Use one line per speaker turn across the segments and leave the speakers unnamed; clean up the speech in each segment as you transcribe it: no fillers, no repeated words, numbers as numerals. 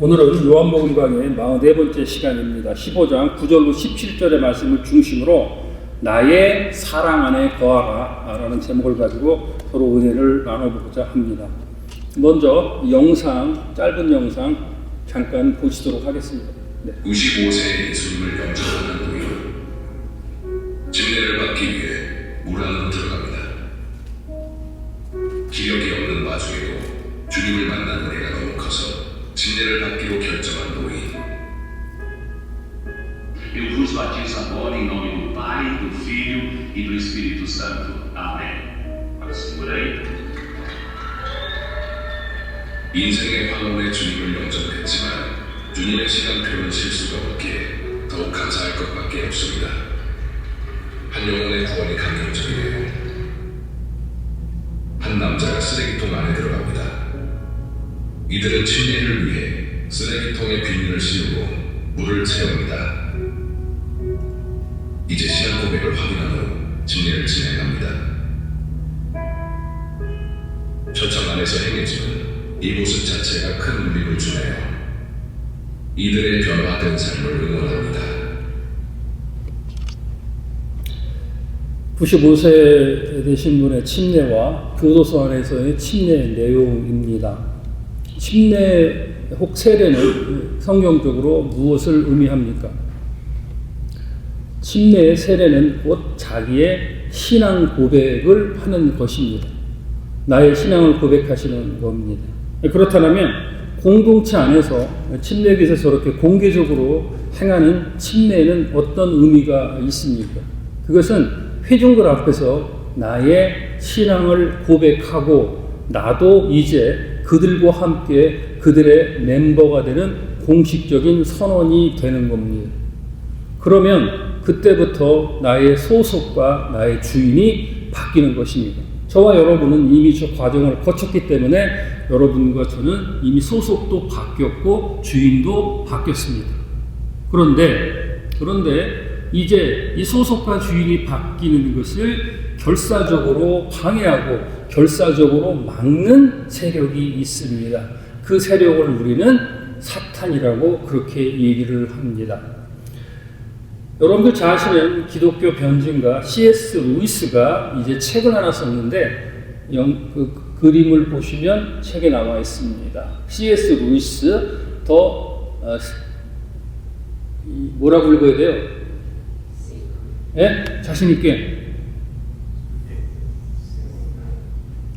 오늘은 요한복음 강의 44번째 시간입니다. 15장 9절로 17절의 말씀을 중심으로 나의 사랑 안에 거하라 라는 제목을 가지고 서로 은혜를 나눠보고자 합니다. 먼저 짧은 영상 잠깐 보시도록 하겠습니다. 네.
95세의 예수님을 영접하는 노인, 진례를 받기 위해 물 안으로 들어갑니다. 기력이 없는 와중에도 주님을 만난 은혜가 너무 커서 진례를 받기로 결정한 노인.
Eu vos batizo agora em nome do Pai, do Filho e do Espírito Santo. Amém. Agora segura aí.
인생의 황혼에 주님을 영접했지만 주님의 시간표는 실수가 없기에 더욱 감사할 것밖에 없습니다. 한 영혼의 구원이 감동적이에요. 한 남자가 쓰레기통 안에 들어갑니다. 이들은 침례를 위해 쓰레기통에 비닐을 씌우고 물을 채웁니다. 이제 신앙 고백을 확인한 후 침례를 진행합니다. 초청 안에서 행해지는 이 모습 자체가 큰 울림을 주네요. 이들의 변화된 삶을 응원합니다.
95세 되신 분의 침례와 교도소 안에서의 침례 내용입니다. 침례 혹 세례는 성경적으로 무엇을 의미합니까? 침례의 세례는 곧 자기의 신앙 고백을 하는 것입니다. 나의 신앙을 고백하시는 겁니다. 그렇다면 공동체 안에서 침례기에서 저렇게 공개적으로 행하는 침례는 어떤 의미가 있습니까? 그것은 회중들 앞에서 나의 신앙을 고백하고 나도 이제 그들과 함께 그들의 멤버가 되는 공식적인 선언이 되는 겁니다. 그러면 그때부터 나의 소속과 나의 주인이 바뀌는 것입니다. 저와 여러분은 이미 저 과정을 거쳤기 때문에 여러분과 저는 이미 소속도 바뀌었고 주인도 바뀌었습니다. 그런데 이제 이 소속과 주인이 바뀌는 것을 결사적으로 방해하고 결사적으로 막는 세력이 있습니다. 그 세력을 우리는 사탄이라고 그렇게 얘기를 합니다. 여러분들 잘 아시는 기독교 변증가 C.S. 루이스가 이제 책을 하나 썼는데 그 그림을 보시면 책에 나와 있습니다. C.S. 루이스 뭐라고 읽어야 돼요? 예? 자신 있게.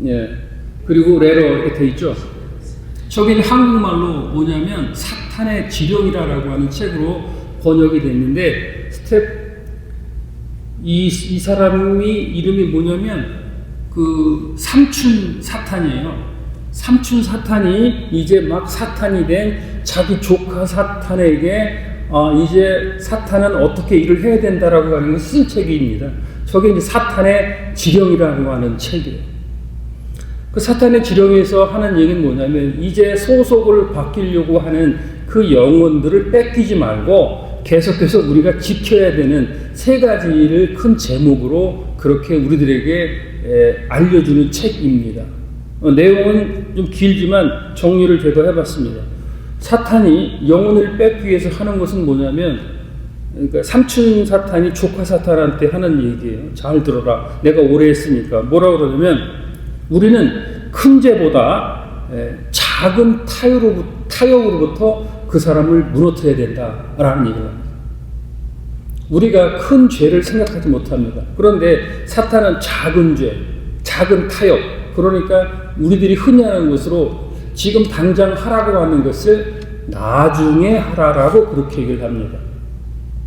예. 그리고 레러 이렇게 돼 있죠. 저기는 한국말로 뭐냐면 사탄의 지령이라고 하는 책으로 번역이 됐는데 이 사람이 이름이 뭐냐면 그 삼춘 사탄이에요. 삼춘 사탄이 이제 막 사탄이 된 자기 조카 사탄에게 이제 사탄은 어떻게 일을 해야 된다라고 하는 걸 쓴 책입니다. 저게 이제 사탄의 지령이라고 하는 책이에요. 그 사탄의 지령에서 하는 얘기는 뭐냐면 이제 소속을 바뀌려고 하는 그 영혼들을 뺏기지 말고 계속해서 우리가 지켜야 되는 세 가지를 큰 제목으로 그렇게 우리들에게 알려주는 책입니다. 내용은 좀 길지만 정리를 제가 해봤습니다. 사탄이 영혼을 뺏기 위해서 하는 것은 뭐냐면 그러니까 삼촌 사탄이 조카 사탄한테 하는 얘기예요. 잘 들어라. 내가 오래 했으니까. 뭐라고 그러냐면 우리는 큰 죄보다 작은 타협으로부터 그 사람을 무너뜨려야 된다라는 얘기를 합니다. 우리가 큰 죄를 생각하지 못합니다. 그런데 사탄은 작은 죄, 작은 타협, 그러니까 우리들이 흔히 하는 것으로 지금 당장 하라고 하는 것을 나중에 하라라고 그렇게 얘기를 합니다.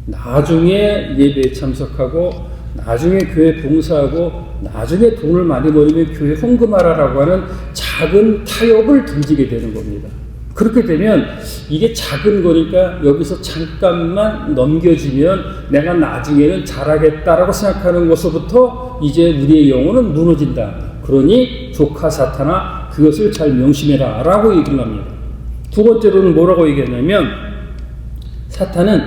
나중에 예배에 참석하고 나중에 교회 봉사하고 나중에 돈을 많이 벌면 교회 헌금하라라고 하는 작은 타협을 던지게 되는 겁니다. 그렇게 되면 이게 작은 거니까 여기서 잠깐만 넘겨지면 내가 나중에는 잘하겠다라고 생각하는 것부터 이제 우리의 영혼은 무너진다. 그러니 조카 사탄아 그것을 잘 명심해라 라고 얘기를 합니다. 두 번째로는 뭐라고 얘기하냐면 사탄은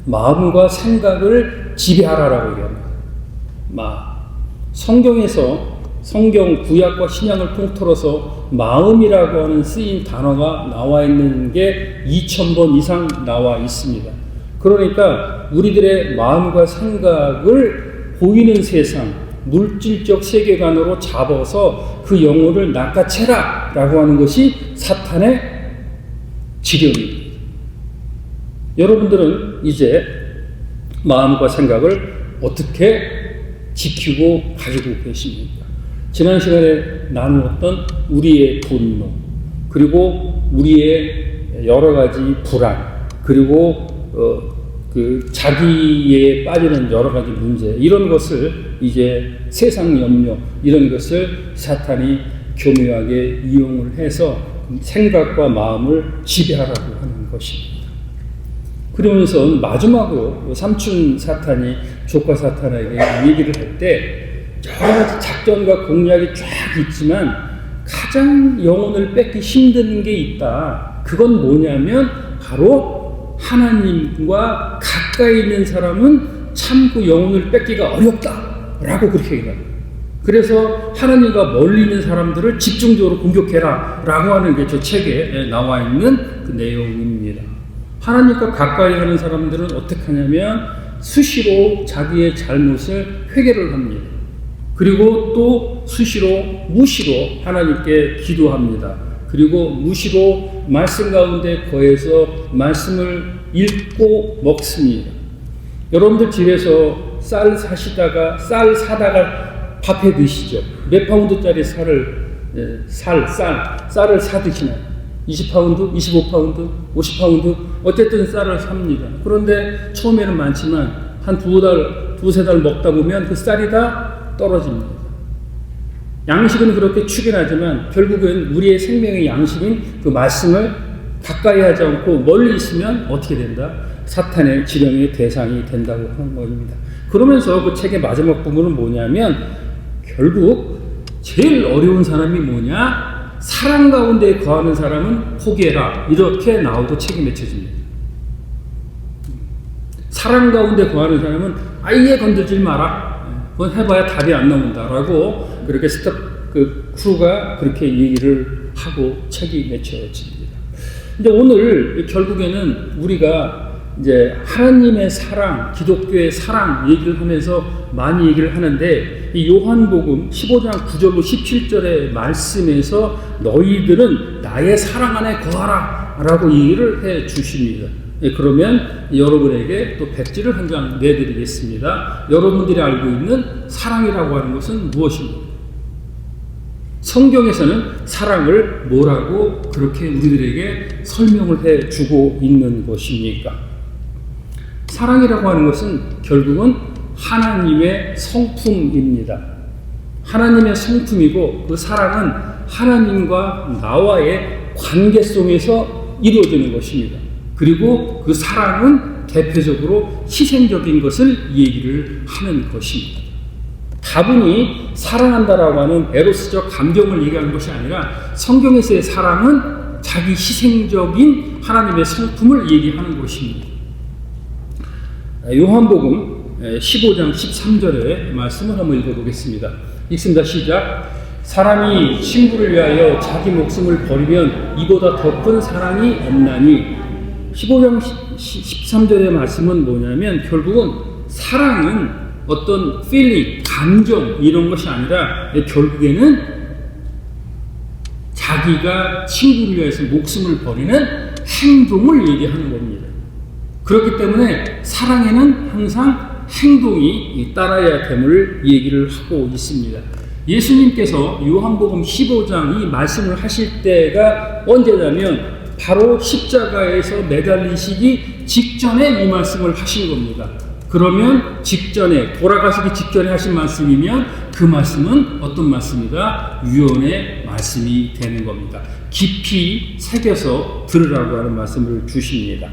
마음과 생각을 지배하라라고 얘기합니다. 성경에서 성경 구약과 신약을 통틀어서 마음이라고 하는 쓰인 단어가 나와 있는 게 2000번 이상 나와 있습니다. 그러니까 우리들의 마음과 생각을 보이는 세상, 물질적 세계관으로 잡아서 그 영혼을 낚아채라 라고 하는 것이 사탄의 지령입니다. 여러분들은 이제 마음과 생각을 어떻게 지키고 가지고 계십니까? 지난 시간에 나누었던 우리의 분노, 그리고 우리의 여러 가지 불안, 그리고 자기에 빠지는 여러 가지 문제, 이런 것을 이제 세상 염려, 이런 것을 사탄이 교묘하게 이용을 해서 생각과 마음을 지배하라고 하는 것입니다. 그러면서 마지막으로 삼촌 사탄이 조카 사탄에게 얘기를 할 때 여러 가지 작전과 공략이 쫙 있지만 가장 영혼을 뺏기 힘든 게 있다. 그건 뭐냐면 바로 하나님과 가까이 있는 사람은 참 그 영혼을 뺏기가 어렵다라고 그렇게 얘기합니다. 그래서 하나님과 멀리 있는 사람들을 집중적으로 공격해라 라고 하는 게 저 책에 나와 있는 그 내용입니다. 하나님과 가까이 하는 사람들은 어떻게 하냐면 수시로 자기의 잘못을 회개를 합니다. 그리고 또 수시로 무시로 하나님께 기도합니다. 그리고 무시로 말씀 가운데 거해서 말씀을 읽고 먹습니다. 여러분들 집에서 쌀 사다가 밥해 드시죠? 몇 파운드짜리 쌀을 사 드시나요? 20파운드, 25파운드, 50파운드, 어쨌든 쌀을 삽니다. 그런데 처음에는 많지만 한 두세 달 먹다 보면 그 쌀이 다 떨어집니다. 양식은 그렇게 축연하지만 결국은 우리의 생명의 양식인 그 말씀을 가까이 하지 않고 멀리 있으면 어떻게 된다? 사탄의 지령의 대상이 된다고 하는 겁니다. 그러면서 그 책의 마지막 부분은 뭐냐면 결국 제일 어려운 사람이 뭐냐? 사랑 가운데 거하는 사람은 포기해라. 이렇게 나오고 책이 맺혀집니다. 사랑 가운데 거하는 사람은 아예 건들지 마라. 그건 해봐야 답이 안 나온다라고 그렇게 크루가 그렇게 얘기를 하고 책이 맺혀집니다. 근데 오늘 결국에는 우리가 이제 하나님의 사랑, 기독교의 사랑 얘기를 하면서 많이 얘기를 하는데 이 요한복음 15장 9절로 17절의 말씀에서 너희들은 나의 사랑 안에 거하라 라고 얘기를 해 주십니다. 그러면 여러분에게 또 백지를 한 장 내드리겠습니다. 여러분들이 알고 있는 사랑이라고 하는 것은 무엇입니까? 성경에서는 사랑을 뭐라고 그렇게 우리들에게 설명을 해 주고 있는 것입니까? 사랑이라고 하는 것은 결국은 하나님의 성품입니다. 하나님의 성품이고 그 사랑은 하나님과 나와의 관계 속에서 이루어지는 것입니다. 그리고 그 사랑은 대표적으로 희생적인 것을 얘기를 하는 것입니다. 다분히 사랑한다라고 하는 에로스적 감정을 얘기하는 것이 아니라 성경에서의 사랑은 자기 희생적인 하나님의 성품을 얘기하는 것입니다. 요한복음 15장 13절의 말씀을 한번 읽어보겠습니다. 읽습니다. 시작. 사람이 친구를 위하여 자기 목숨을 버리면 이보다 더 큰 사랑이 없나니. 15장 13절의 말씀은 뭐냐면 결국은 사랑은 어떤 feeling, 감정 이런 것이 아니라 결국에는 자기가 친구를 위해서 목숨을 버리는 행동을 얘기하는 겁니다. 그렇기 때문에 사랑에는 항상 행동이 따라야 됨을 얘기를 하고 있습니다. 예수님께서 요한복음 15장 이 말씀을 하실 때가 언제냐면 바로 십자가에서 매달리시기 직전에 이 말씀을 하신 겁니다. 그러면 직전에 돌아가시기 직전에 하신 말씀이면 그 말씀은 어떤 말씀이다? 유언의 말씀이 되는 겁니다. 깊이 새겨서 들으라고 하는 말씀을 주십니다.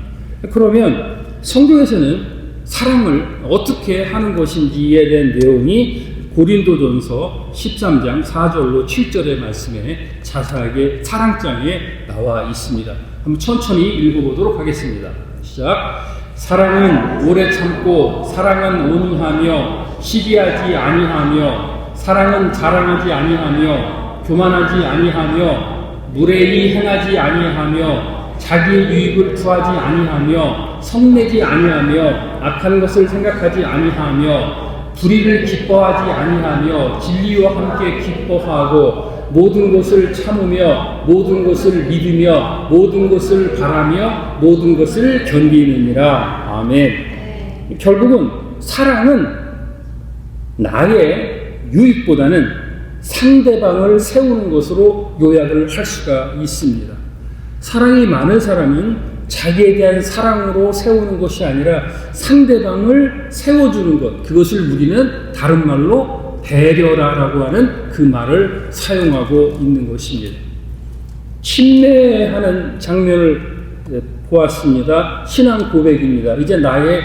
그러면 성경에서는 사랑을 어떻게 하는 것인지에 대한 내용이 고린도전서 13장 4절로 7절의 말씀에 자세하게 사랑장에 나와 있습니다. 한번 천천히 읽어보도록 하겠습니다. 시작. 사랑은 오래 참고 사랑은 온유하며 시기하지 아니하며 사랑은 자랑하지 아니하며 교만하지 아니하며 무례히 행하지 아니하며 자기의 유익을 구하지 아니하며 성내지 아니하며 악한 것을 생각하지 아니하며 불의를 기뻐하지 아니하며 진리와 함께 기뻐하고 모든 것을 참으며 모든 것을 믿으며 모든 것을 바라며 모든 것을 견디느니라. 아멘. 결국은 사랑은 나의 유익보다는 상대방을 세우는 것으로 요약을 할 수가 있습니다. 사랑이 많은 사람은 자기에 대한 사랑으로 세우는 것이 아니라 상대방을 세워주는 것, 그것을 우리는 다른 말로 배려라라고 하는 그 말을 사용하고 있는 것입니다. 침례하는 장면을 보았습니다. 신앙 고백입니다. 이제 나의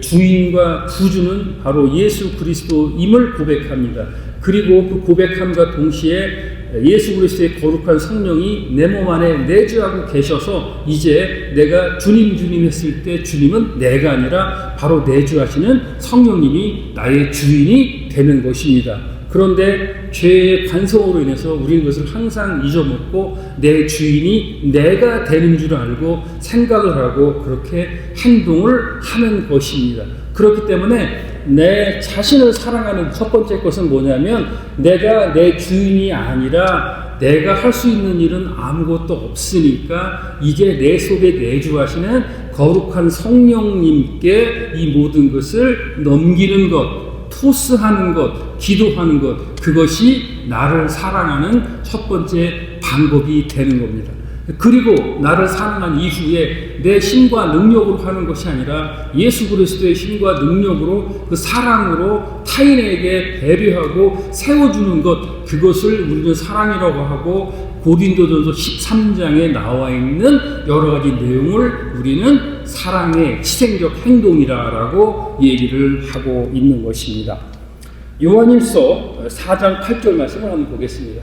주인과 구주는 바로 예수 그리스도임을 고백합니다. 그리고 그 고백함과 동시에 예수 그리스도의 거룩한 성령이 내 몸 안에 내주하고 계셔서 이제 내가 주님 했을 때 주님은 내가 아니라 바로 내주하시는 성령님이 나의 주인이 되는 것입니다. 그런데 죄의 관성으로 인해서 우리는 그것을 항상 잊어먹고 내 주인이 내가 되는 줄 알고 생각을 하고 그렇게 행동을 하는 것입니다. 그렇기 때문에 내 자신을 사랑하는 첫 번째 것은 뭐냐면 내가 내 주인이 아니라 내가 할 수 있는 일은 아무것도 없으니까 이제 내 속에 내주하시는 거룩한 성령님께 이 모든 것을 넘기는 것, 토스하는 것, 기도하는 것, 그것이 나를 사랑하는 첫 번째 방법이 되는 겁니다. 그리고 나를 사랑한 이후에 내 힘과 능력으로 하는 것이 아니라 예수 그리스도의 힘과 능력으로 그 사랑으로 타인에게 배려하고 세워주는 것, 그것을 우리는 사랑이라고 하고 고린도전서 13장에 나와 있는 여러 가지 내용을 우리는 사랑의 희생적 행동이라고 얘기를 하고 있는 것입니다. 요한일서 4장 8절 말씀을 한번 보겠습니다.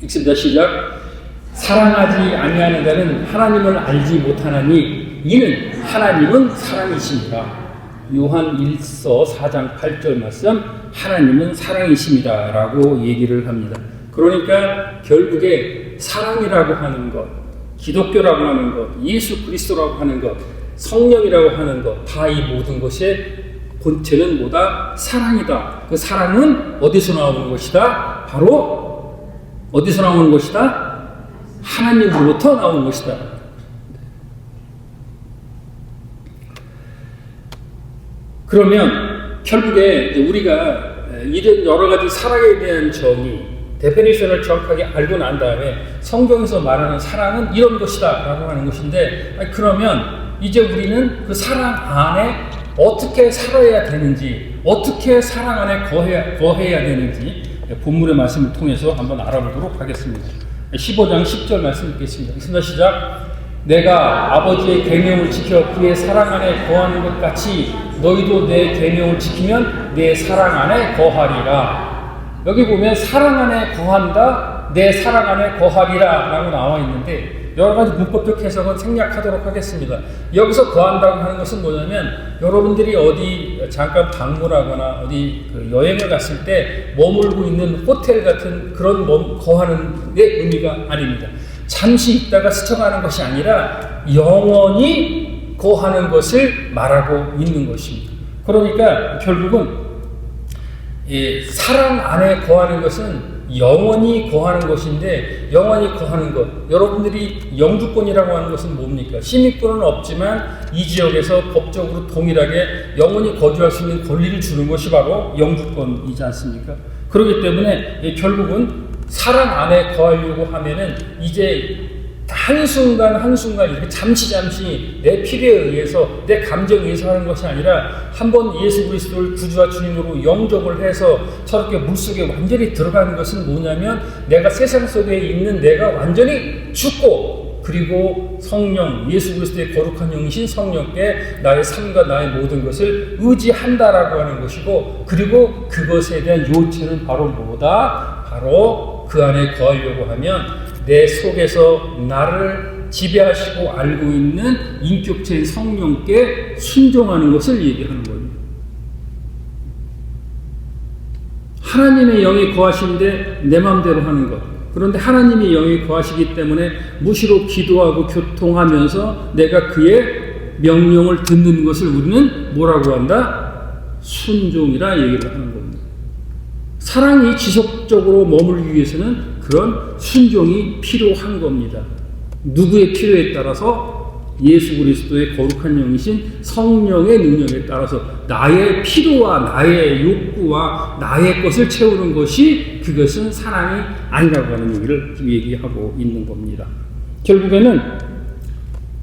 읽습니다. 시작. 사랑하지 아니하는 자는 하나님을 알지 못하나니 이는 하나님은 사랑이십니다. 요한일서 4장 8절 말씀, 하나님은 사랑이십니다 라고 얘기를 합니다. 그러니까 결국에 사랑이라고 하는 것, 기독교라고 하는 것, 예수 그리스도라고 하는 것, 성령이라고 하는 것, 다 이 모든 것의 본체는 뭐다? 사랑이다. 그 사랑은 어디서 나오는 것이다? 바로 어디서 나오는 것이다? 하나님으로부터 나오는 것이다. 그러면 결국에 우리가 이런 여러 가지 사랑에 대한 정의, 데피니션을 정확하게 알고 난 다음에 성경에서 말하는 사랑은 이런 것이다 라고 하는 것인데, 그러면 이제 우리는 그 사랑 안에 어떻게 살아야 되는지, 어떻게 사랑 안에 거해야 되는지 본문의 말씀을 통해서 한번 알아보도록 하겠습니다. 15장 10절 말씀 읽겠습니다. 읽습니다. 시작. 내가 아버지의 계명을 지켜 그의 사랑 안에 거하는 것 같이 너희도 내 계명을 지키면 내 사랑 안에 거하리라. 여기 보면 사랑 안에 거한다, 내 사랑 안에 거하리라 라고 나와 있는데 여러 가지 문법적 해석은 생략하도록 하겠습니다. 여기서 거한다고 하는 것은 뭐냐면 여러분들이 어디 잠깐 방문하거나 어디 여행을 갔을 때 머물고 있는 호텔 같은 그런 거하는 게 의미가 아닙니다. 잠시 있다가 스쳐가는 것이 아니라 영원히 거하는 것을 말하고 있는 것입니다. 그러니까 결국은 사랑 안에 거하는 것은 영원히 거하는 것인데, 영원히 거하는 것, 여러분들이 영주권이라고 하는 것은 뭡니까? 시민권은 없지만 이 지역에서 법적으로 동일하게 영원히 거주할 수 있는 권리를 주는 것이 바로 영주권이지 않습니까? 그렇기 때문에 결국은 사랑 안에 거하려고 하면은 이제 한순간 이렇게 잠시 내 필요에 의해서 내 감정에 의해서 하는 것이 아니라 한번 예수 그리스도를 구주와 주님으로 영접을 해서 저렇게 물속에 완전히 들어가는 것은 뭐냐면 내가 세상 속에 있는 내가 완전히 죽고, 그리고 성령, 예수 그리스도의 거룩한 영이신 성령께 나의 삶과 나의 모든 것을 의지한다라고 하는 것이고, 그리고 그것에 대한 요체는 바로 뭐다? 바로 그 안에 거하려고 하면 내 속에서 나를 지배하시고 알고 있는 인격체인 성령께 순종하는 것을 얘기하는 겁니다. 하나님의 영이 거하시는데 내 마음대로 하는 것, 그런데 하나님의 영이 거하시기 때문에 무시로 기도하고 교통하면서 내가 그의 명령을 듣는 것을 우리는 뭐라고 한다? 순종이라 얘기를 하는 겁니다. 사랑이 지속적으로 머물기 위해서는 그런 순종이 필요한 겁니다. 누구의 필요에 따라서? 예수 그리스도의 거룩한 영이신 성령의 능력에 따라서 나의 필요와 나의 욕구와 나의 것을 채우는 것이 그것은 사랑이 아니라고 하는 얘기를 얘기하고 있는 겁니다. 결국에는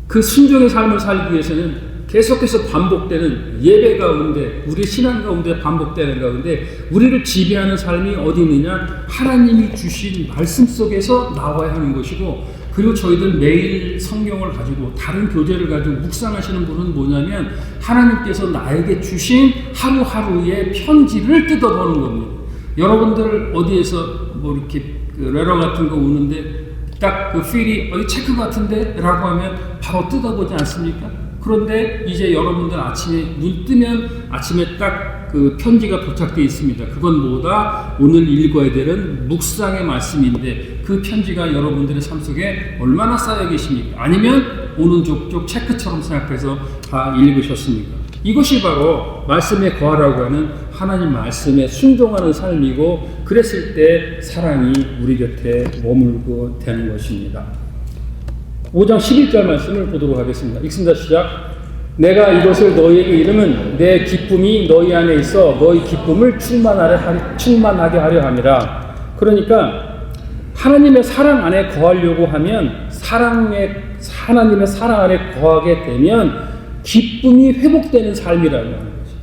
그 순종의 삶을 살기 위해서는 계속해서 반복되는 예배 가운데, 우리 신앙 가운데 반복되는 가운데 우리를 지배하는 삶이 어디 있느냐? 하나님이 주신 말씀 속에서 나와야 하는 것이고, 그리고 저희들 매일 성경을 가지고 다른 교재를 가지고 묵상하시는 분은 뭐냐면 하나님께서 나에게 주신 하루하루의 편지를 뜯어보는 겁니다. 여러분들 어디에서 뭐 이렇게 그 레러 같은 거 오는데 딱 그 필이 어디 체크 같은데? 라고 하면 바로 뜯어보지 않습니까? 그런데 이제 여러분들 아침에 눈 뜨면 아침에 딱 그 편지가 도착되어 있습니다. 그건 뭐다? 오늘 읽어야 되는 묵상의 말씀인데 그 편지가 여러분들의 삶 속에 얼마나 쌓여 계십니까? 아니면 오른쪽쪽 체크처럼 생각해서 다 읽으셨습니까? 이것이 바로 말씀에 거하라고 하는 하나님 말씀에 순종하는 삶이고, 그랬을 때 사랑이 우리 곁에 머물고 되는 것입니다. 5장 11절 말씀을 보도록 하겠습니다. 읽습니다. 시작. 내가 이것을 너희에게 이르면 내 기쁨이 너희 안에 있어 너희 기쁨을 충만하게 하려 함이라. 그러니까 하나님의 사랑 안에 거하려고 하면 하나님의 사랑 안에 거하게 되면 기쁨이 회복되는 삶이라고 하는 거죠.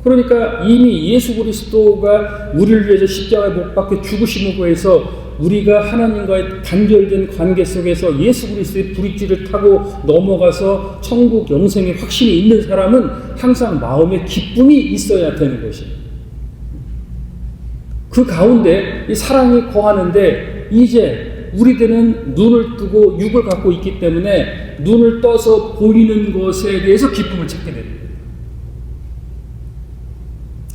그러니까 이미 예수 그리스도가 우리를 위해서 십자가에 못 박혀 죽으심으로 해서 우리가 하나님과의 단절된 관계 속에서 예수 그리스도의 브릿지를 타고 넘어가서 천국 영생의 확신이 있는 사람은 항상 마음에 기쁨이 있어야 되는 것이에요. 그 가운데 이 사랑이 거하는데 이제 우리들은 눈을 뜨고 육을 갖고 있기 때문에 눈을 떠서 보이는 것에 대해서 기쁨을 찾게 됩니다.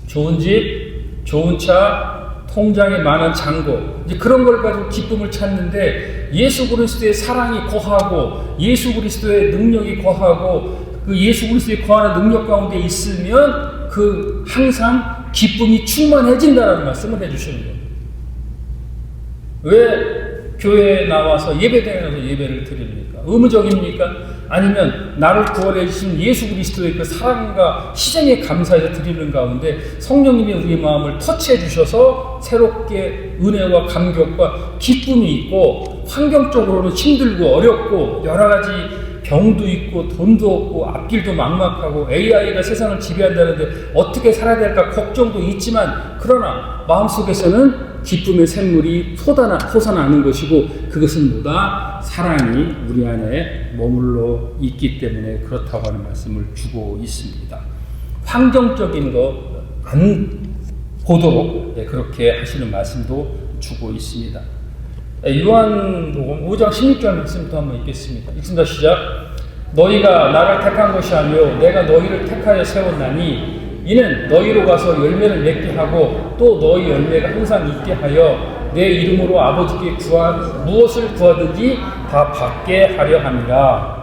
좋은 집, 좋은 차, 통장에 많은 잔고, 이제 그런 걸 가지고 기쁨을 찾는데 예수 그리스도의 사랑이 거하고 예수 그리스도의 능력이 거하고 그 예수 그리스도의 거하는 능력 가운데 있으면 그 항상 기쁨이 충만해진다는 말씀을 해주시는 거예요. 왜 교회에 나와서 예배당에 나와서 예배를 드립니까? 의무적입니까? 아니면 나를 구원해 주신 예수 그리스도의 그 사랑과 희생에 감사해서 드리는 가운데 성령님이 우리 마음을 터치해 주셔서 새롭게 은혜와 감격과 기쁨이 있고, 환경적으로는 힘들고 어렵고 여러 가지 병도 있고 돈도 없고 앞길도 막막하고 AI가 세상을 지배한다는데 어떻게 살아야 될까 걱정도 있지만, 그러나 마음속에서는 기쁨의 샘물이 솟아나는 것이고, 그것은 뭐다? 사랑이 우리 안에 머물러 있기 때문에 그렇다고 하는 말씀을 주고 있습니다. 환경적인 거 안 보도록 그렇게 하시는 말씀도 주고 있습니다. 요한복음 5장 16절 말씀부터 한번 읽겠습니다. 읽습니다. 시작. 너희가 나를 택한 것이 아니요 내가 너희를 택하여 세웠나니 이는 너희로 가서 열매를 맺게 하고 또 너희 열매가 항상 있게 하여 내 이름으로 아버지께 무엇을 구하든지 다 받게 하려 함이라.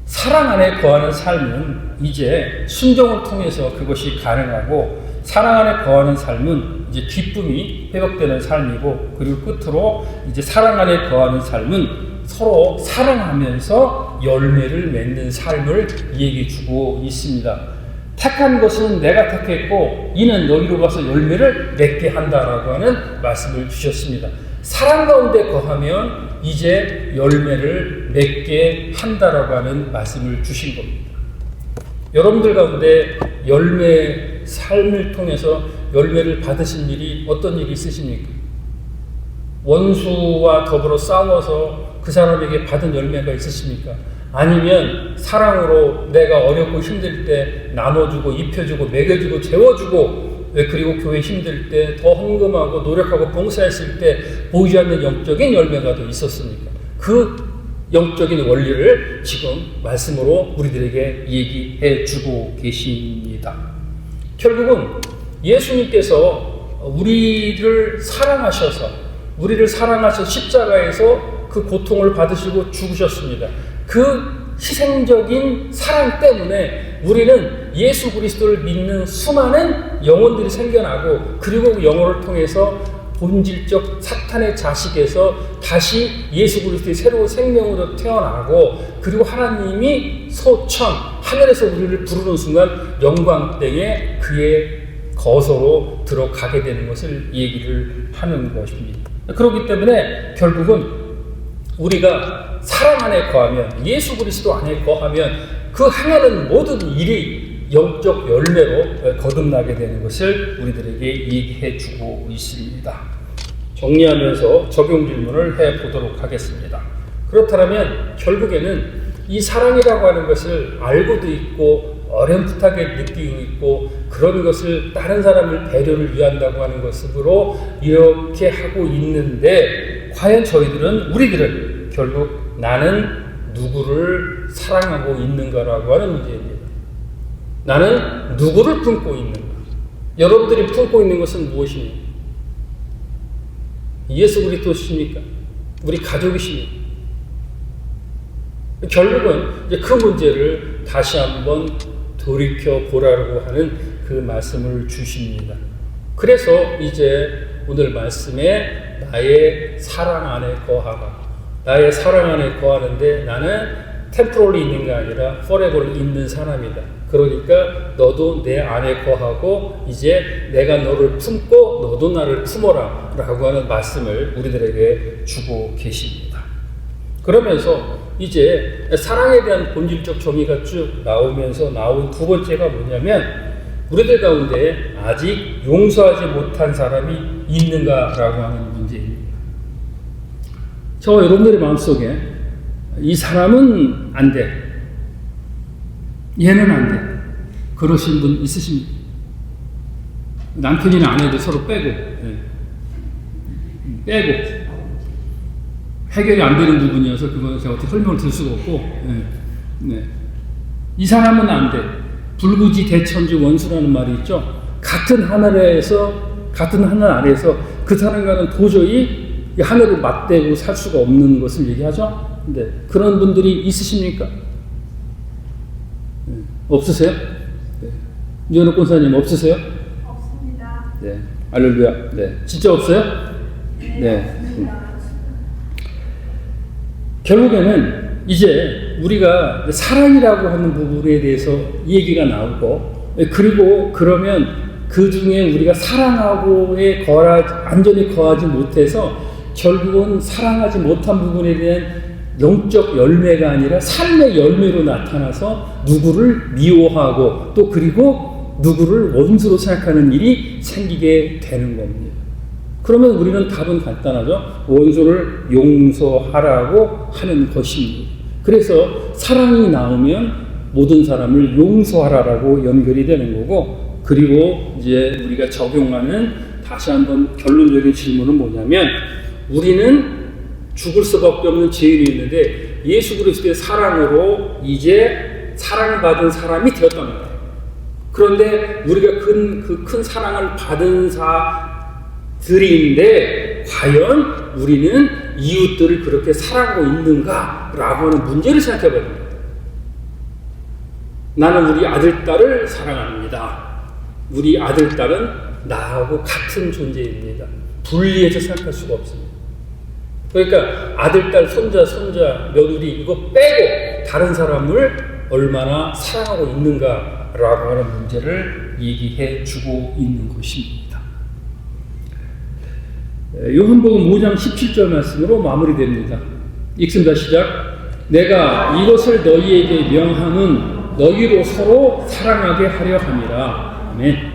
사랑 안에 거하는 삶은 이제 순종을 통해서 그것이 가능하고, 사랑 안에 거하는 삶은 이제 기쁨이 회복되는 삶이고, 그리고 끝으로 이제 사랑 안에 거하는 삶은 서로 사랑하면서 열매를 맺는 삶을 얘기해 주고 있습니다. 택한 것은 내가 택했고 이는 너희로 가서 열매를 맺게 한다라고 하는 말씀을 주셨습니다. 사랑 가운데 거하면 이제 열매를 맺게 한다라고 하는 말씀을 주신 겁니다. 여러분들 가운데 열매 삶을 통해서 열매를 받으신 일이 어떤 일이 있으십니까? 원수와 더불어 싸워서 그 사람에게 받은 열매가 있으십니까? 아니면 사랑으로 내가 어렵고 힘들 때 나눠주고 입혀주고 먹여주고 재워주고, 그리고 교회 힘들 때 더 헌금하고 노력하고 봉사했을 때 보이지 않는 영적인 열매가 더 있었습니까? 그 영적인 원리를 지금 말씀으로 우리들에게 얘기해 주고 계십니다. 결국은 예수님께서 우리를 사랑하셔서 우리를 사랑하셔 십자가에서 그 고통을 받으시고 죽으셨습니다. 그 희생적인 사랑 때문에 우리는 예수 그리스도를 믿는 수많은 영혼들이 생겨나고, 그리고 영혼을 통해서 본질적 사탄의 자식에서 다시 예수 그리스도의 새로운 생명으로 태어나고, 그리고 하나님이 소천 하늘에서 우리를 부르는 순간 영광 땅에 그의 거소로 들어가게 되는 것을 얘기를 하는 것입니다. 그렇기 때문에 결국은 우리가 사랑 안에 거하면, 예수 그리스도 안에 거하면 그 행하는 모든 일이 영적 열매로 거듭나게 되는 것을 우리들에게 얘기해 주고 있습니다. 정리하면서 적용 질문을 해 보도록 하겠습니다. 그렇다면 결국에는 이 사랑이라고 하는 것을 알고도 있고 어렴풋하게 느끼고 있고, 그런 것을 다른 사람을 배려를 위한다고 하는 것으로 이렇게 하고 있는데, 과연 우리들은 결국 나는 누구를 사랑하고 있는가라고 하는 문제입니다. 나는 누구를 품고 있는가? 여러분들이 품고 있는 것은 무엇입니까? 예수 그리스도십니까? 우리 가족이십니까? 결국은 이제 그 문제를 다시 한번 돌이켜 보라고 하는 그 말씀을 주십니다. 그래서 이제 오늘 말씀에 나의 사랑 안에 거하라. 나의 사랑 안에 거하는데 나는 템포럴리 있는 게 아니라 forever 있는 사람이다. 그러니까 너도 내 안에 거하고 이제 내가 너를 품고 너도 나를 품어라 라고 하는 말씀을 우리들에게 주고 계십니다. 그러면서 이제 사랑에 대한 본질적 정의가 쭉 나오면서 나온 두 번째가 뭐냐면, 우리들 가운데 아직 용서하지 못한 사람이 있는가라고 하는 문제입니다. 저와 여러분들의 마음속에 이 사람은 안 돼, 얘는 안 돼, 그러신 분 있으십니까? 남편이나 아내도 서로 빼고 해결이 안 되는 부분이어서 그거 제가 어떻게 설명을 드릴 수가 없고, 이 사람은 안 돼. 불구지 대천지 원수라는 말이 있죠. 같은 하늘 아래에서 그 사람과는 도저히 이 하늘을 맞대고 살 수가 없는 것을 얘기하죠. 근데 그런 분들이 있으십니까? 없으세요? 이현우 권사님 없으세요?
없습니다.
네, 할렐루야. 네, 진짜 없어요? 네. 결국에는 이제 우리가 사랑이라고 하는 부분에 대해서 얘기가 나오고, 그리고 그러면 그 중에 우리가 사랑하고에 완전히 거하지 못해서 결국은 사랑하지 못한 부분에 대한 영적 열매가 아니라 삶의 열매로 나타나서 누구를 미워하고 또 그리고 누구를 원수로 생각하는 일이 생기게 되는 겁니다. 그러면 우리는 답은 간단하죠. 원수를 용서하라고 하는 것입니다. 그래서 사랑이 나오면 모든 사람을 용서하라라고 연결이 되는 거고, 그리고 이제 우리가 적용하는 다시 한번 결론적인 질문은 뭐냐면, 우리는 죽을 수밖에 없는 죄인이 있는데 예수 그리스도의 사랑으로 이제 사랑받은 사람이 되었단 말이에요. 그런데 우리가 그 큰 사랑을 받은 자들인데 과연 우리는 이웃들을 그렇게 사랑하고 있는가라고 하는 문제를 생각해 봐야 됩니다. 나는 우리 아들, 딸을 사랑합니다. 우리 아들, 딸은 나하고 같은 존재입니다. 분리해서 생각할 수가 없습니다. 그러니까 아들, 딸, 손자, 며느리 이거 빼고 다른 사람을 얼마나 사랑하고 있는가라고 하는 문제를 얘기해 주고 있는 것입니다. 요한복음 5장 17절 말씀으로 마무리됩니다. 읽습니다. 시작. 내가 이것을 너희에게 명함은 너희로 서로 사랑하게 하려 함이라. 아멘.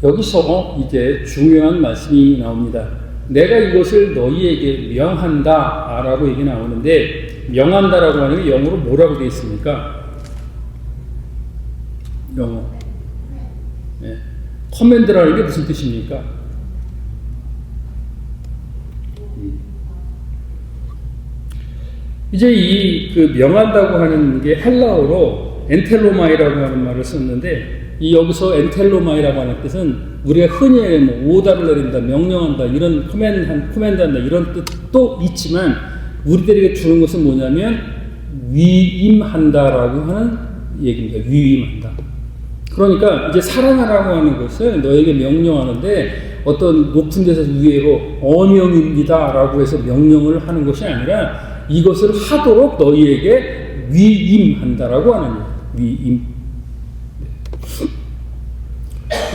여기서 이제 중요한 말씀이 나옵니다. 내가 이것을 너희에게 명한다 라고 얘기 나오는데, 명한다라고 하는 게 영어로 뭐라고 되어 있습니까? 영어. 네. 커맨드라는 게 무슨 뜻입니까? 이제 그 명한다고 하는 게 헬라어로 엔텔로마이라고 하는 말을 썼는데, 이 여기서 엔텔로마이라고 하는 뜻은 우리가 흔히 뭐 오다를 내린다, 명령한다, 이런 코맨드한다 이런 뜻도 있지만 우리들에게 주는 것은 뭐냐면 위임한다라고 하는 얘기입니다. 위임한다. 그러니까 이제 사랑하라고 하는 것은 너에게 명령하는데 어떤 높은 데서 위로 어명입니다라고 해서 명령을 하는 것이 아니라 이것을 하도록 너희에게 위임한다라고 하는 거예요. 위임.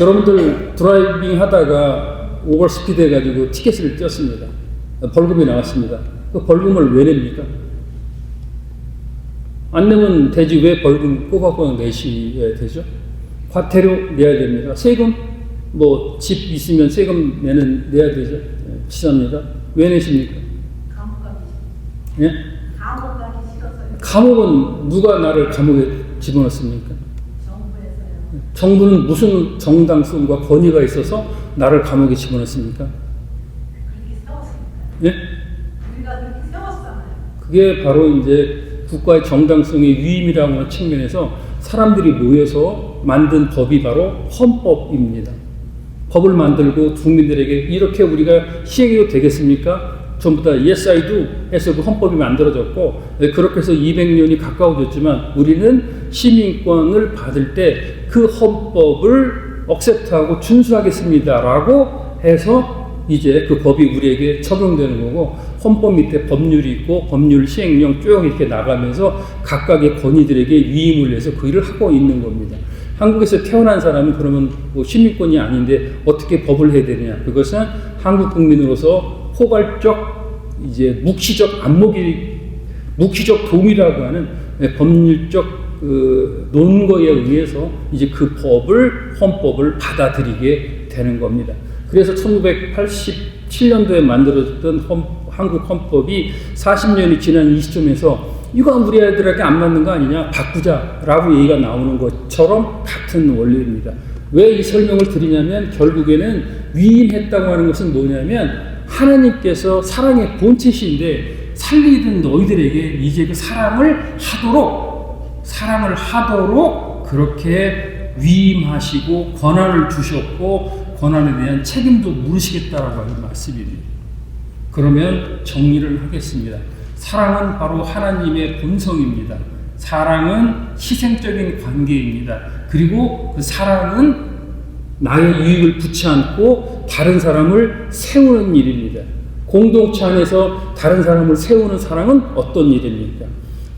여러분들 드라이빙 하다가 오버스피드 해가지고 티켓을 떼었습니다. 벌금이 나왔습니다. 그 벌금을 왜 냅니까? 안 내면 되지 왜 벌금 꼬박꼬박 내셔야 되죠? 과태료 내야 됩니다. 세금 뭐 집 있으면 세금 내야 되죠. 치사합니다. 왜 내십니까?
감옥 가기
예?
감옥 가기 싫어서요.
감옥은 누가 나를 감옥에 집어넣습니까?
정부에서요.
정부는 무슨 정당성과 권위가 있어서 나를 감옥에 집어넣습니까?
그렇게 세웠으니까요.
예?
우리가 그렇게 세웠잖아요.
그게 바로 이제 국가의 정당성의 위임이라고 하는 측면에서 사람들이 모여서 만든 법이 바로 헌법입니다. 법을 만들고 국민들에게 이렇게 우리가 시행해도 되겠습니까? 전부 다 yes I do 해서 그 헌법이 만들어졌고 그렇게 해서 200년이 가까워졌지만 우리는 시민권을 받을 때 그 헌법을 억셉트하고 준수하겠습니다라고 해서 이제 그 법이 우리에게 적용되는 거고 헌법 밑에 법률이 있고 법률 시행령 쭉 이렇게 나가면서 각각의 권위들에게 위임을 해서 그 일을 하고 있는 겁니다. 한국에서 태어난 사람은 그러면 뭐 시민권이 아닌데 어떻게 법을 해야 되느냐? 그것은 한국 국민으로서 포괄적 이제 묵시적 동의라고 하는 법률적 그 논거에 의해서 이제 그 헌법을 받아들이게 되는 겁니다. 그래서 1987년도에 만들어졌던 한국 헌법이 40년이 지난 이 시점에서 이거 우리 아이들에게 안 맞는 거 아니냐 바꾸자라고 얘기가 나오는 것처럼 같은 원리입니다. 왜 이 설명을 드리냐면 결국에는 위임했다고 하는 것은 뭐냐면 하나님께서 사랑의 본체신데 살리던 너희들에게 이제 그 사랑을 하도록 그렇게 위임하시고 권한을 주셨고 권한에 대한 책임도 물으시겠다라고 하는 말씀입니다. 그러면 정리를 하겠습니다. 사랑은 바로 하나님의 본성입니다. 사랑은 희생적인 관계입니다. 그리고 그 사랑은 나의 이익을 붙지 않고 다른 사람을 세우는 일입니다. 공동체 안에서 다른 사람을 세우는 사랑은 어떤 일입니까?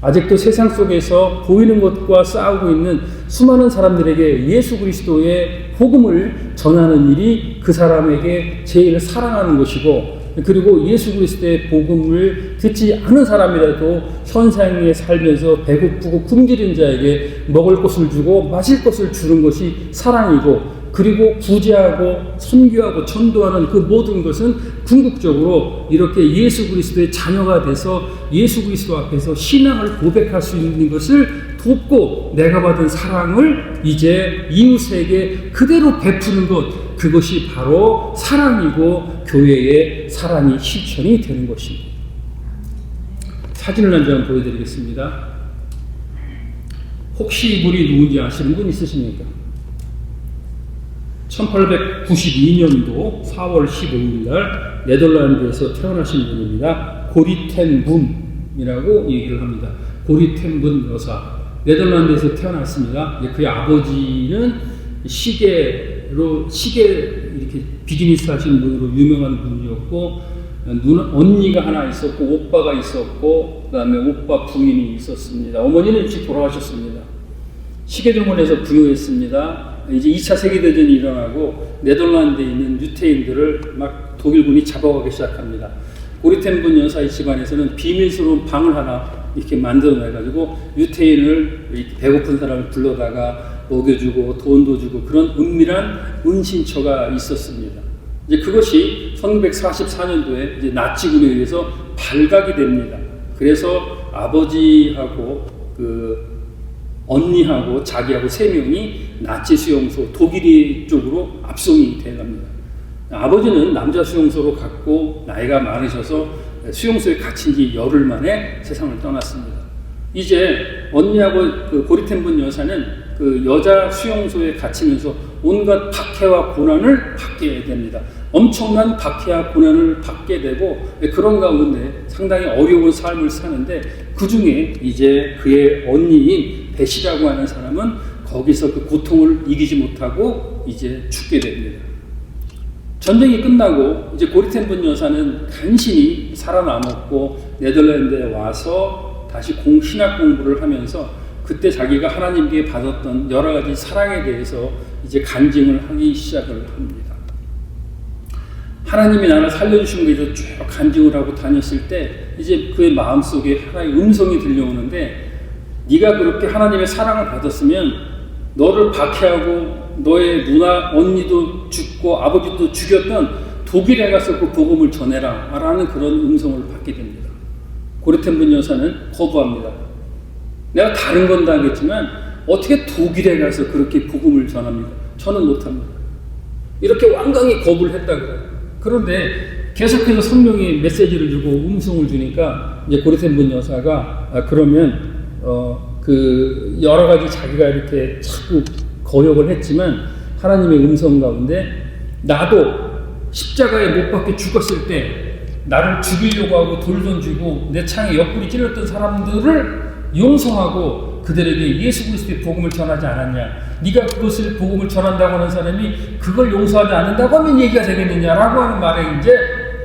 아직도 세상 속에서 보이는 것과 싸우고 있는 수많은 사람들에게 예수 그리스도의 복음을 전하는 일이 그 사람에게 제일 사랑하는 것이고 그리고 예수 그리스도의 복음을 듣지 않은 사람이라도 현생에 살면서 배고프고 굶주린 자에게 먹을 것을 주고 마실 것을 주는 것이 사랑이고 그리고 구제하고 선교하고 전도하는 그 모든 것은 궁극적으로 이렇게 예수 그리스도의 자녀가 돼서 예수 그리스도 앞에서 신앙을 고백할 수 있는 것을 돕고 내가 받은 사랑을 이제 이웃에게 그대로 베푸는 것 그것이 바로 사랑이고 교회의 사랑이 실천이 되는 것입니다. 사진을 한 장 보여드리겠습니다. 혹시 이분이 누군지 아시는 분 있으십니까? 1892년도 4월 15일 날 네덜란드에서 태어나신 분입니다. 고리텐 분이라고 얘기를 합니다. 고리텐 분 여사. 네덜란드에서 태어났습니다. 그의 아버지는 시계 이렇게 비즈니스 하시는 분으로 유명한 분이었고, 언니가 하나 있었고, 오빠가 있었고, 그 다음에 오빠 부인이 있었습니다. 어머니는 일찍 돌아가셨습니다. 시계정원에서 부유했습니다. 이제 2차 세계대전이 일어나고 네덜란드에 있는 유태인들을 막 독일군이 잡아가기 시작합니다. 고리텐분 여사의 집안에서는 비밀스러운 방을 하나 이렇게 만들어내가지고 유태인을 이렇게 배고픈 사람을 불러다가 먹여주고 돈도 주고 그런 은밀한 은신처가 있었습니다. 이제 그것이 1944년도에 이제 나치군에 의해서 발각이 됩니다. 그래서 아버지하고 언니하고 자기하고 3명이 나치 수용소 독일 쪽으로 압송이 돼갑니다. 아버지는 남자 수용소로 갔고 나이가 많으셔서 수용소에 갇힌 지 열흘 만에 세상을 떠났습니다. 이제 언니하고 고리텐분 여사는 그 여자 수용소에 갇히면서 온갖 박해와 고난을 받게 됩니다. 엄청난 박해와 고난을 받게 되고 그런 가운데 상당히 어려운 삶을 사는데 그 중에 이제 그의 언니인 벳이라고 하는 사람은 거기서 그 고통을 이기지 못하고 이제 죽게 됩니다. 전쟁이 끝나고 이제 고리텐분 여사는 간신히 살아남았고 네덜란드에 와서 다시 신학 공부를 하면서 그때 자기가 하나님께 받았던 여러 가지 사랑에 대해서 이제 간증을 하기 시작을 합니다. 하나님이 나를 살려주신 거에 대해서 쭉 간증을 하고 다녔을 때 이제 그의 마음속에 하나의 음성이 들려오는데 네가 그렇게 하나님의 사랑을 받았으면 너를 박해하고 너의 누나 언니도 죽고 아버지도 죽였던 독일에 가서 그 복음을 전해라 라는 그런 음성을 받게 됩니다. 고리텐분 여사는 거부합니다. 내가 다른 건 다 하겠지만 어떻게 독일에 가서 그렇게 복음을 전합니까? 저는 못합니다. 이렇게 완강히 거부를 했다 그래요. 그런데 계속해서 성령이 메시지를 주고 음성을 주니까 이제 고리텐분 여사가 그러면 그 여러 가지 자기가 이렇게 자꾸 거역을 했지만 하나님의 음성 가운데 나도 십자가에 못 박혀 죽었을 때 나를 죽이려고 하고 돌 던지고 내 창에 옆구리 찔렀던 사람들을 용서하고 그들에게 예수 그리스도의 복음을 전하지 않았냐? 네가 그것을 복음을 전한다고 하는 사람이 그걸 용서하지 않는다고 하면 얘기가 되겠느냐라고 하는 말에 이제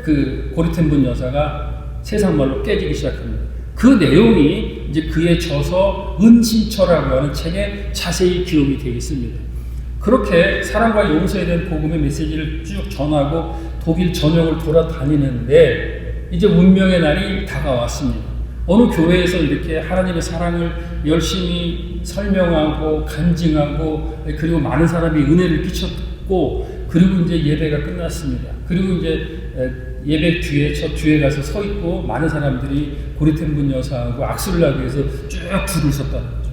그 고리텐분 여사가 세상 말로 깨지기 시작합니다. 그 내용이 이제 그의 저서 은신처라고 하는 책에 자세히 기록이 되어 있습니다. 그렇게 사랑과 용서에 대한 복음의 메시지를 쭉 전하고 독일 전역을 돌아다니는데 이제 운명의 날이 다가왔습니다. 어느 교회에서 이렇게 하나님의 사랑을 열심히 설명하고 간증하고 그리고 많은 사람이 은혜를 끼쳤고 그리고 이제 예배가 끝났습니다. 그리고 이제 예배 뒤에 저 뒤에 가서 서 있고 많은 사람들이 고리텐분 여사하고 악수를 하기 위해서 쭉 줄을 섰다는 거죠.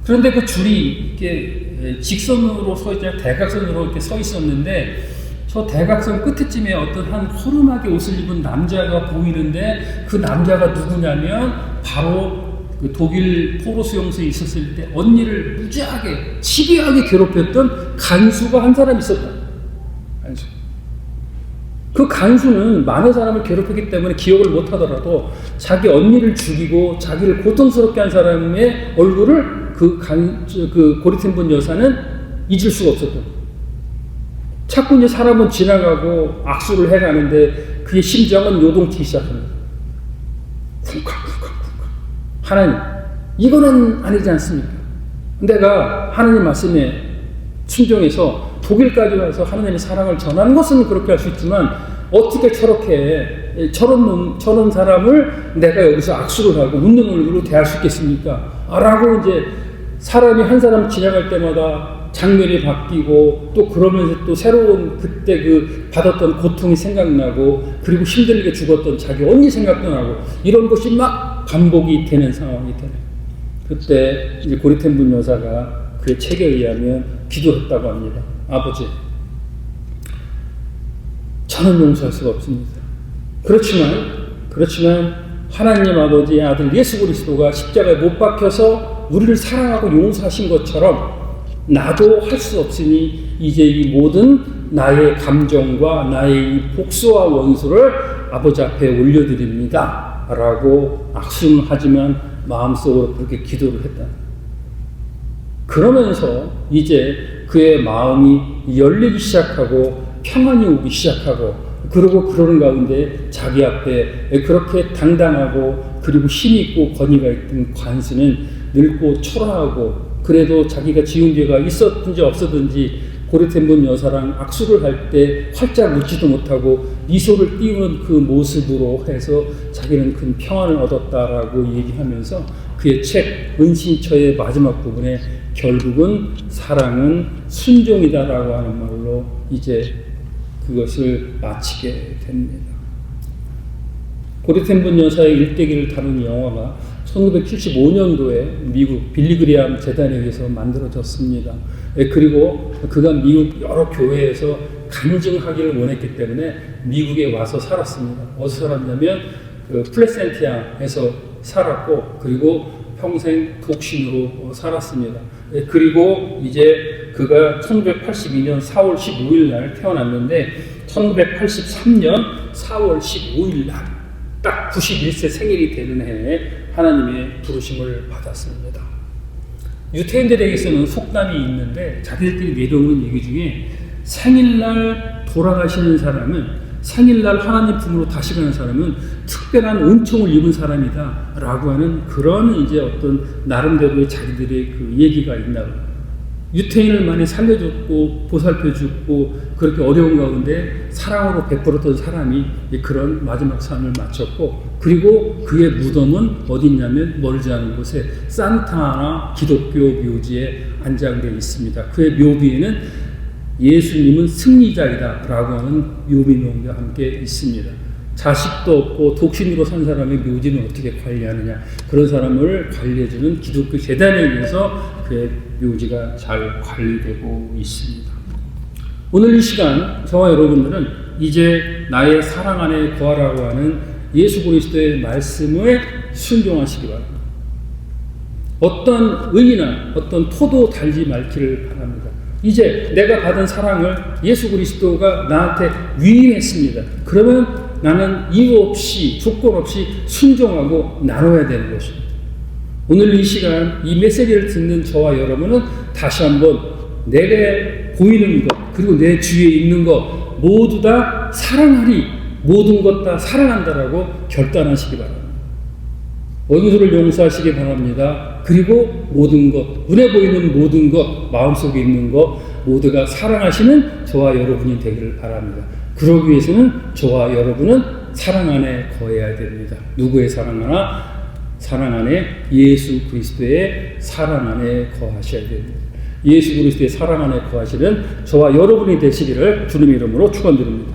그런데 그 줄이 이렇게 직선으로 서 있지 않고 대각선으로 이렇게 서 있었는데 저 대각선 끝에쯤에 어떤 한 호름하게 옷을 입은 남자가 보이는데 그 남자가 누구냐면 바로 그 독일 포로 수용소에 있었을 때 언니를 무지하게 집요하게 괴롭혔던 간수가 한 사람 있었다. 간수. 그 간수는 많은 사람을 괴롭혔기 때문에 기억을 못하더라도 자기 언니를 죽이고 자기를 고통스럽게 한 사람의 얼굴을 그 고리텐분 여사는 잊을 수가 없었던. 자꾸 이제 사람은 지나가고 악수를 해가는데 그의 심장은 요동치기 시작합니다. 쿵쾅쿵쾅쿵쾅. 하나님, 이거는 아니지 않습니까? 내가 하나님 말씀에 순종해서 독일까지 와서 하나님의 사랑을 전하는 것은 그렇게 할 수 있지만 어떻게 저런 사람을 내가 여기서 악수를 하고 웃는 얼굴로 대할 수 있겠습니까? 라고 이제 사람이 한 사람 지나갈 때마다 장면이 바뀌고 또 그러면서 또 새로운 그때 그 받았던 고통이 생각나고 그리고 힘들게 죽었던 자기 언니 생각도 나고 이런 것이 막 반복이 되는 상황이 되네. 그때 이제 고리텐분 여사가 그의 책에 의하면 기도했다고 합니다. 아버지, 저는 용서할 수가 없습니다. 그렇지만 하나님 아버지의 아들 예수 그리스도가 십자가에 못 박혀서 우리를 사랑하고 용서하신 것처럼 나도 할 수 없으니 이제 이 모든 나의 감정과 나의 이 복수와 원수를 아버지 앞에 올려드립니다. 라고 악수는 하지만 마음속으로 그렇게 기도를 했다. 그러면서 이제 그의 마음이 열리기 시작하고 평안이 오기 시작하고 그러고 그러는 가운데 자기 앞에 그렇게 당당하고 그리고 힘있고 권위가 있던 관수는 늙고 초라하고 그래도 자기가 지은 죄가 있었든지 없었든지 고리텐분 여사랑 악수를 할 때 활짝 웃지도 못하고 미소를 띄우는 그 모습으로 해서 자기는 큰 평안을 얻었다라고 얘기하면서 그의 책 은신처의 마지막 부분에 결국은 사랑은 순종이다라고 하는 말로 이제 그것을 마치게 됩니다. 고리텐분 여사의 일대기를 다룬 영화가 1975년도에 미국 빌리그리암 재단에 의해서 만들어졌습니다. 그리고 그가 미국 여러 교회에서 간증하기를 원했기 때문에 미국에 와서 살았습니다. 어디서 살았냐면 플레센티아에서 살았고 그리고 평생 독신으로 살았습니다. 그리고 이제 그가 1982년 4월 15일 날 태어났는데 1983년 4월 15일 날 딱 91세 생일이 되는 해에 하나님의 부르심을 받았습니다. 유태인들에게서는 속담이 있는데 자기들끼리 내려오는 얘기 중에 생일날 돌아가시는 사람은, 생일날 하나님 품으로 다시 가는 사람은 특별한 은총을 입은 사람이다 라고 하는 그런 이제 어떤 나름대로의 자기들의 그 얘기가 있나. 유태인을 많이 살려줬고 보살펴줬고 그렇게 어려운 가운데 사랑으로 베풀었던 사람이 그런 마지막 삶을 마쳤고, 그리고 그의 무덤은 어디 있냐면 멀지 않은 곳에 산타아나 기독교 묘지에 안장되어 있습니다. 그의 묘비에는 예수님은 승리자이다 라고 하는 묘비명과 함께 있습니다. 자식도 없고 독신으로 산 사람의 묘지는 어떻게 관리하느냐, 그런 사람을 관리해주는 기독교 재단에 의해서 그의 묘지가 잘 관리되고 있습니다. 오늘 이 시간 저와 여러분들은 이제 나의 사랑 안에 거하라고 하는 예수 그리스도의 말씀에 순종하시기 바랍니다. 어떤 의의나 어떤 토도 달지 말기를 바랍니다. 이제 내가 받은 사랑을 예수 그리스도가 나한테 위임했습니다. 그러면 나는 이유 없이 조건 없이 순종하고 나눠야 되는 것입니다. 오늘 이 시간 이 메시지를 듣는 저와 여러분은 다시 한번 내게 보이는 것 그리고 내 주위에 있는 것 모두 다 사랑하리, 모든 것 다 사랑한다라고 결단하시기 바랍니다. 원수를 용서하시기 바랍니다. 그리고 모든 것, 눈에 보이는 모든 것, 마음속에 있는 것 모두가 사랑하시는 저와 여러분이 되기를 바랍니다. 그러기 위해서는 저와 여러분은 사랑 안에 거해야 됩니다. 누구의 사랑 하나? 사랑 안에 예수 그리스도의 사랑 안에 거하셔야 됩니다. 예수 그리스도의 사랑 안에 거하시는 저와 여러분이 되시기를 주님의 이름으로 축원드립니다.